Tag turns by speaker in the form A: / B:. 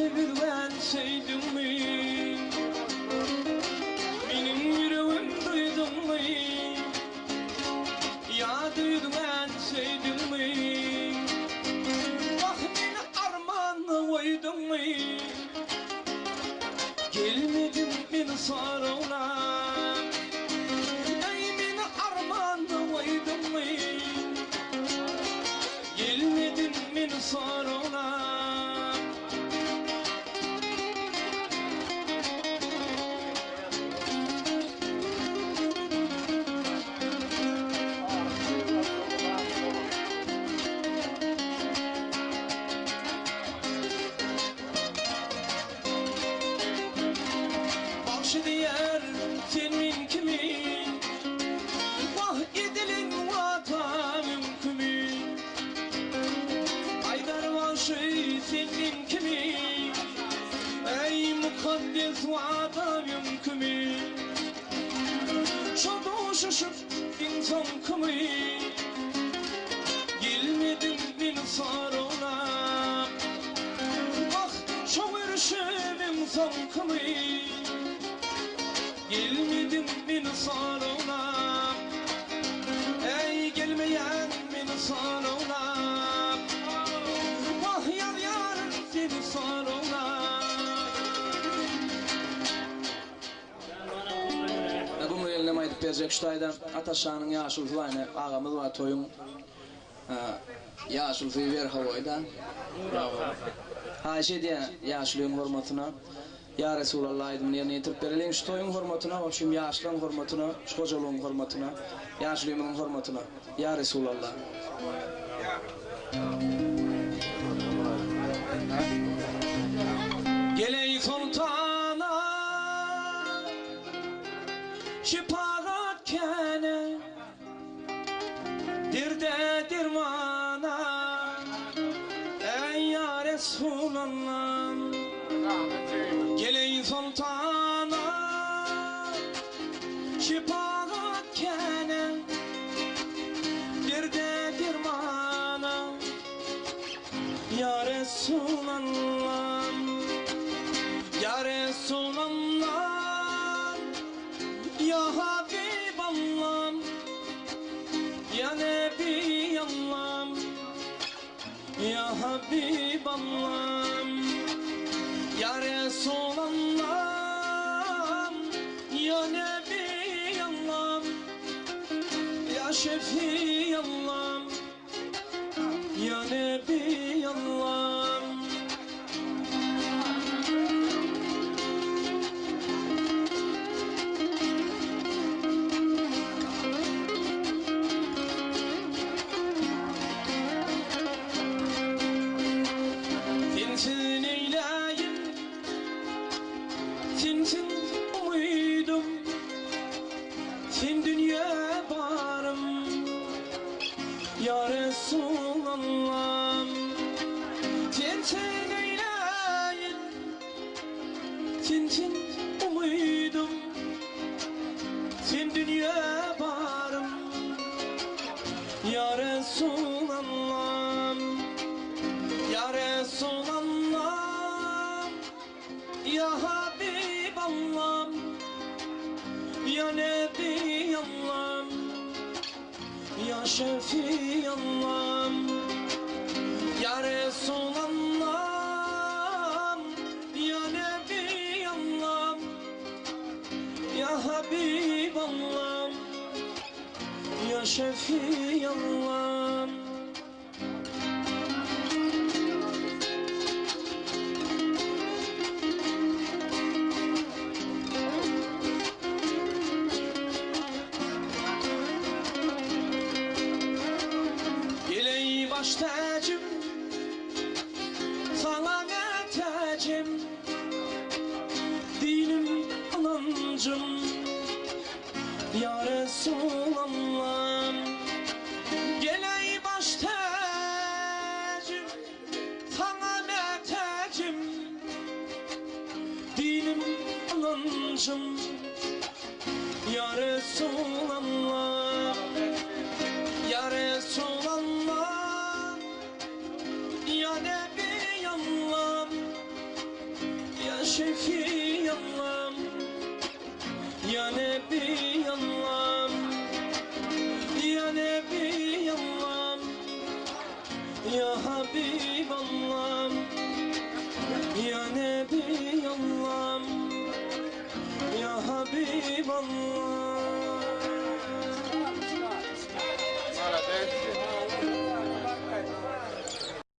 A: yürüyen seydin mi? Benim yüreğim duydun mu? Yadı yürüyen seydin mi? Bak beni armağanla koydun mu? Gelmedin beni sarına. Ey beni armağanla koydun mu? Gelmedin beni sarına. Başı diğer senin kimi? Vah edilin vatanım kimi? Aydar başı senin kimi? Ey mukaddes vatanım kimi? Çoğu şaşıp insan kimi? Gelmedin beni sarına. Bak çok erişim insan kimi? Gelmedin beni sarına. Ey gelmeyen beni sarına. Vah yar yar seni sarına. Bu eline maydık verecek şutaydan Ataşan'ın yaşıl zılayını ağamız var toyun yaşıl zıy ver havayda. Ayşe diye yaşlığın hürmetine Ya Resulallah edin yerine yetirip verelim şu toyun hürmetine, şu yaşlığın hürmetine, şu kocalığın hürmetine, yaşlığımın hürmetine. Ya Resulallah. Geley sultana şifaat kene dirde dirmana. Ey ya Resulallah. Geley sultana şifaat kene dirde dirmana. Ya Resulallah. Ya Resulallah. Ya Habiballah. Ya Nebiyallah. Ya Habiballah. Ya Resulallah. Ya Nebiyallah. Ya Şefiyallah. Ya Nebiyallah. Sensin eyleyim, sensin umudum, sen dünya barım. Ya Resulallah. Sensin eyleyim, sensin umudum, sen dünya barım. Ya Resulallah. Ya Resulallah. Ya Habiballah. Ya Nebiyallah. Ya Şefiyallah. Ya Resulallah. Ya Nebiyallah. Ya Habiballah. Ya Şefiyallah. Baş tacım, sana tacım, dinim anancım. Ya Resulallah. Geley baş tacım, sana tacım, dinim anancım. Ya Resulallah. Ya Resulallah. Ya Nebiyallah. Ya Nebi Allah, Ya Nebi Allah, Ya Habib Allah, Ya Nebi Allah, Ya Habib Allah.